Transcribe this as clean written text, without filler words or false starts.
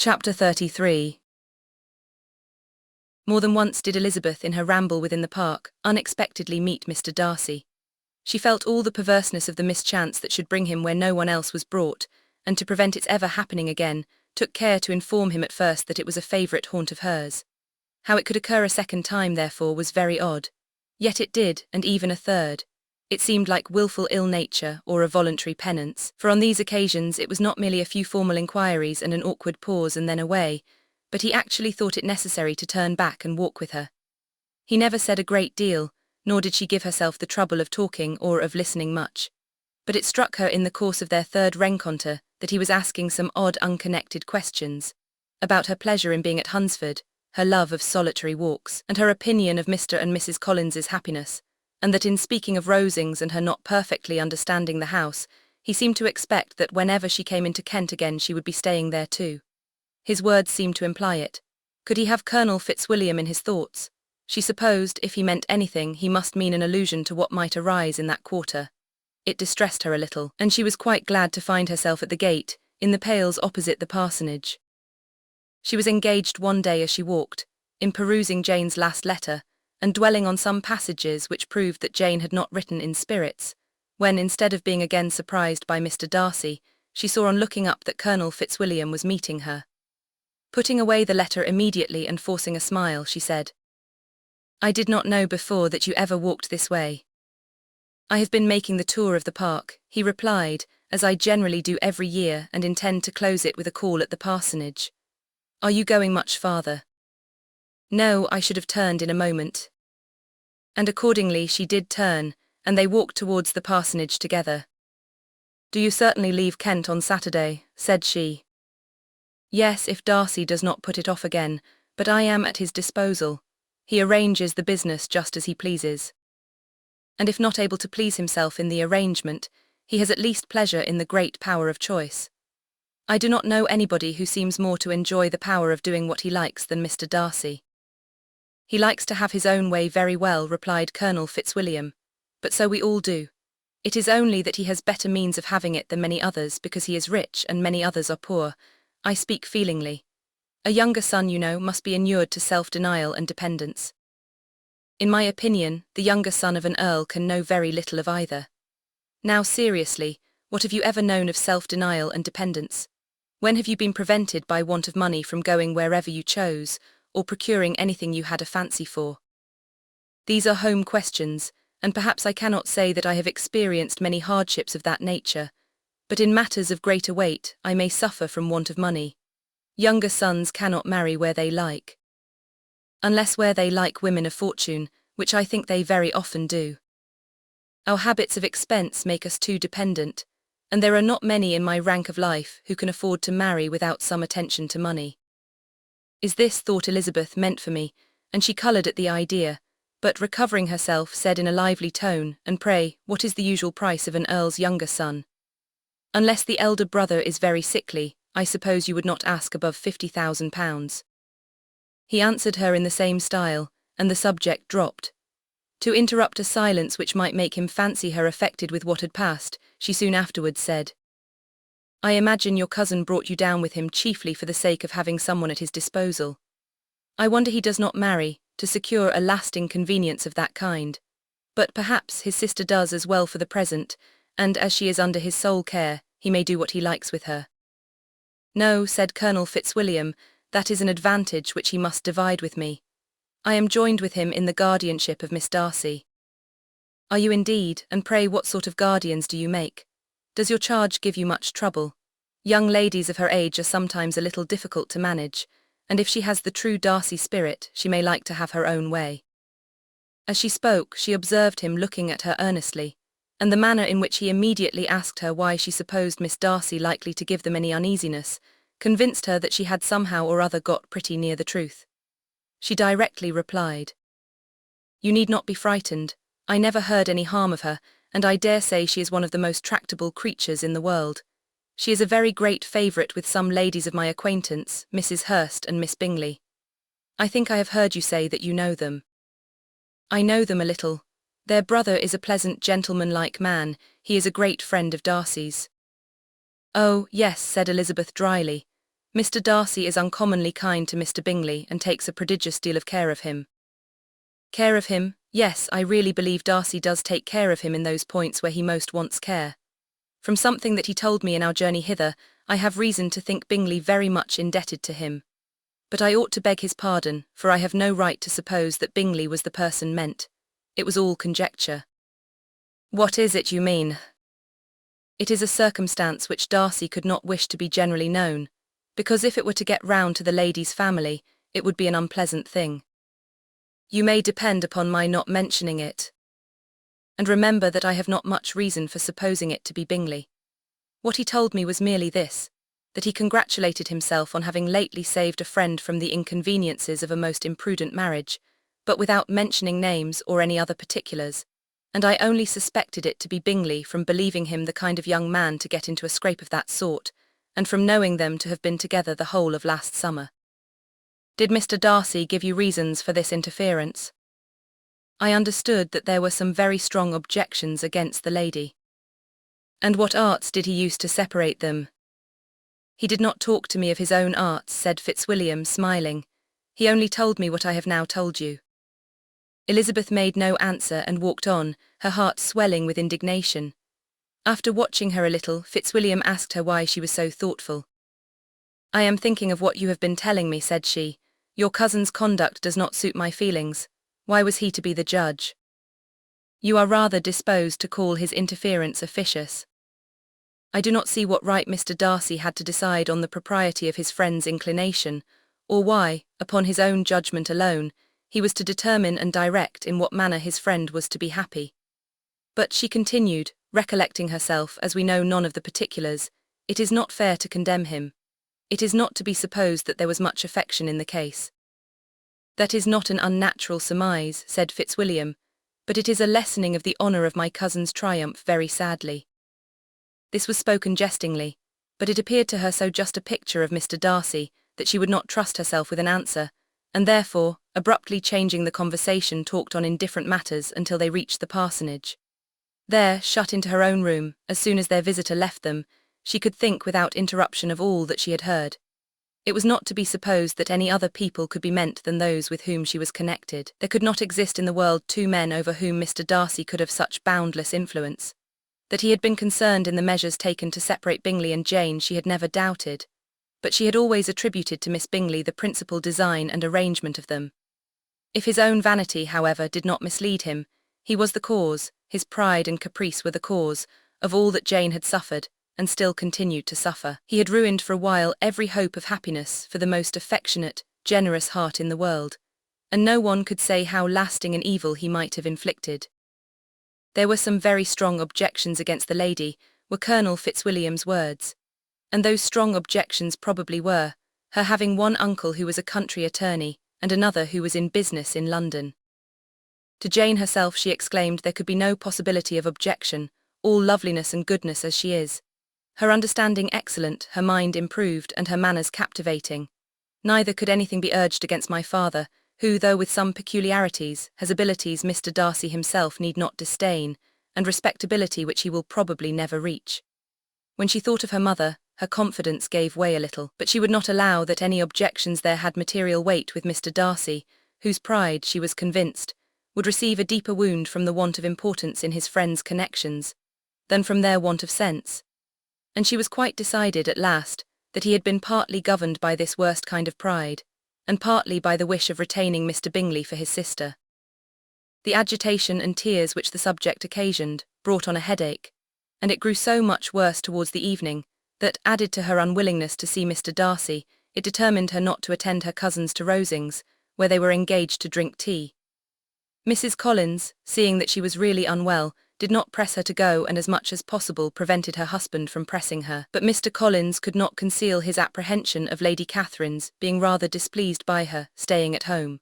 Chapter 33. More than once did Elizabeth, in her ramble within the park, unexpectedly meet Mr. Darcy. She felt all the perverseness of the mischance that should bring him where no one else was brought, and to prevent its ever happening again, took care to inform him at first that it was a favourite haunt of hers. How it could occur a second time, therefore, was very odd. Yet it did, and even a third. It seemed like wilful ill-nature or a voluntary penance, for on these occasions it was not merely a few formal inquiries and an awkward pause and then away, but he actually thought it necessary to turn back and walk with her. He never said a great deal, nor did she give herself the trouble of talking or of listening much. But it struck her in the course of their third rencontre that he was asking some odd unconnected questions, about her pleasure in being at Hunsford, her love of solitary walks, and her opinion of Mr. and Mrs. Collins's happiness, and that in speaking of Rosings and her not perfectly understanding the house, he seemed to expect that whenever she came into Kent again she would be staying there too. His words seemed to imply it. Could he have Colonel Fitzwilliam in his thoughts? She supposed, if he meant anything, he must mean an allusion to what might arise in that quarter. It distressed her a little, and she was quite glad to find herself at the gate, in the pales opposite the parsonage. She was engaged one day as she walked, in perusing Jane's last letter, and dwelling on some passages which proved that Jane had not written in spirits, when, instead of being again surprised by Mr. Darcy, she saw on looking up that Colonel Fitzwilliam was meeting her. Putting away the letter immediately and forcing a smile, she said, "I did not know before that you ever walked this way." "I have been making the tour of the park," he replied, "as I generally do every year, and intend to close it with a call at the parsonage. Are you going much farther?" "No, I should have turned in a moment." And accordingly she did turn, and they walked towards the parsonage together. "Do you certainly leave Kent on Saturday?" said she. "Yes, if Darcy does not put it off again, but I am at his disposal. He arranges the business just as he pleases. And if not able to please himself in the arrangement, he has at least pleasure in the great power of choice. I do not know anybody who seems more to enjoy the power of doing what he likes than Mr. Darcy." "He likes to have his own way very well," replied Colonel Fitzwilliam, "but so we all do. It is only that he has better means of having it than many others, because he is rich and many others are poor. I speak feelingly. A younger son, you know, must be inured to self-denial and dependence. In my opinion, the younger son of an earl can know very little of either. Now seriously, what have you ever known of self-denial and dependence? When have you been prevented by want of money from going wherever you chose, or procuring anything you had a fancy for? These are home questions, and perhaps I cannot say that I have experienced many hardships of that nature, but in matters of greater weight I may suffer from want of money. Younger sons cannot marry where they like. Unless where they like women of fortune, which I think they very often do. Our habits of expense make us too dependent, and there are not many in my rank of life who can afford to marry without some attention to money. Is this, thought Elizabeth, meant for me? And she coloured at the idea, but recovering herself, said in a lively tone, "And pray, what is the usual price of an earl's younger son?" "Unless the elder brother is very sickly, I suppose you would not ask above £50,000. He answered her in the same style, and the subject dropped. To interrupt a silence which might make him fancy her affected with what had passed, she soon afterwards said, "I imagine your cousin brought you down with him chiefly for the sake of having someone at his disposal. I wonder he does not marry, to secure a lasting convenience of that kind. But perhaps his sister does as well for the present, and as she is under his sole care, he may do what he likes with her." "No," said Colonel Fitzwilliam, "that is an advantage which he must divide with me. I am joined with him in the guardianship of Miss Darcy." "Are you indeed? And pray what sort of guardians do you make? Does your charge give you much trouble? Young ladies of her age are sometimes a little difficult to manage, and if she has the true Darcy spirit, she may like to have her own way." As she spoke, she observed him looking at her earnestly, and the manner in which he immediately asked her why she supposed Miss Darcy likely to give them any uneasiness, convinced her that she had somehow or other got pretty near the truth. She directly replied, "You need not be frightened. I never heard any harm of her, and I dare say she is one of the most tractable creatures in the world. She is a very great favourite with some ladies of my acquaintance, Mrs. Hurst and Miss Bingley. I think I have heard you say that you know them." "I know them a little. Their brother is a pleasant gentleman-like man. He is a great friend of Darcy's." "Oh, yes," said Elizabeth dryly. Mr. Darcy is uncommonly kind to Mr. Bingley and takes a prodigious deal of care of him. Care of him? Yes, I really believe Darcy does take care of him in those points where he most wants care. From something that he told me in our journey hither, I have reason to think Bingley very much indebted to him. But I ought to beg his pardon, for I have no right to suppose that Bingley was the person meant. It was all conjecture. What is it you mean? It is a circumstance which Darcy could not wish to be generally known, because if it were to get round to the lady's family, it would be an unpleasant thing. You may depend upon my not mentioning it. And remember that I have not much reason for supposing it to be Bingley. What he told me was merely this, that he congratulated himself on having lately saved a friend from the inconveniences of a most imprudent marriage, but without mentioning names or any other particulars, and I only suspected it to be Bingley from believing him the kind of young man to get into a scrape of that sort, and from knowing them to have been together the whole of last summer. Did Mr. Darcy give you reasons for this interference? I understood that there were some very strong objections against the lady. And what arts did he use to separate them? He did not talk to me of his own arts, said Fitzwilliam, smiling. He only told me what I have now told you. Elizabeth made no answer and walked on, her heart swelling with indignation. After watching her a little, Fitzwilliam asked her why she was so thoughtful. I am thinking of what you have been telling me, said she. Your cousin's conduct does not suit my feelings. Why was he to be the judge? You are rather disposed to call his interference officious. I do not see what right Mr. Darcy had to decide on the propriety of his friend's inclination, or why, upon his own judgment alone, he was to determine and direct in what manner his friend was to be happy. But she continued, recollecting herself, as we know none of the particulars, it is not fair to condemn him. It is not to be supposed that there was much affection in the case. That is not an unnatural surmise, said Fitzwilliam, but it is a lessening of the honour of my cousin's triumph very sadly. This was spoken jestingly, but it appeared to her so just a picture of Mr. Darcy that she would not trust herself with an answer, and therefore, abruptly changing the conversation, talked on indifferent matters until they reached the parsonage. There, shut into her own room, as soon as their visitor left them, she could think without interruption of all that she had heard. It was not to be supposed that any other people could be meant than those with whom she was connected. There could not exist in the world two men over whom Mr. Darcy could have such boundless influence. That he had been concerned in the measures taken to separate Bingley and Jane she had never doubted, but she had always attributed to Miss Bingley the principal design and arrangement of them. If his own vanity, however, did not mislead him, he was the cause, his pride and caprice were the cause, of all that Jane had suffered, and still continued to suffer. He had ruined for a while every hope of happiness for the most affectionate, generous heart in the world, and no one could say how lasting an evil he might have inflicted. There were some very strong objections against the lady, were Colonel Fitzwilliam's words. And those strong objections probably were, her having one uncle who was a country attorney, and another who was in business in London. To Jane herself she exclaimed there could be no possibility of objection, all loveliness and goodness as she is. Her understanding excellent, her mind improved, and her manners captivating. Neither could anything be urged against my father, who, though with some peculiarities, has abilities Mr. Darcy himself need not disdain, and respectability which he will probably never reach. When she thought of her mother, her confidence gave way a little, but she would not allow that any objections there had material weight with Mr. Darcy, whose pride, she was convinced, would receive a deeper wound from the want of importance in his friends' connections, than from their want of sense. And she was quite decided at last that he had been partly governed by this worst kind of pride, and partly by the wish of retaining Mr. Bingley for his sister. The agitation and tears which the subject occasioned brought on a headache, and it grew so much worse towards the evening that, added to her unwillingness to see Mr. Darcy, it determined her not to attend her cousins to Rosings, where they were engaged to drink tea. Mrs. Collins, seeing that she was really unwell, did not press her to go, and as much as possible prevented her husband from pressing her. But Mr. Collins could not conceal his apprehension of Lady Catherine's being rather displeased by her staying at home.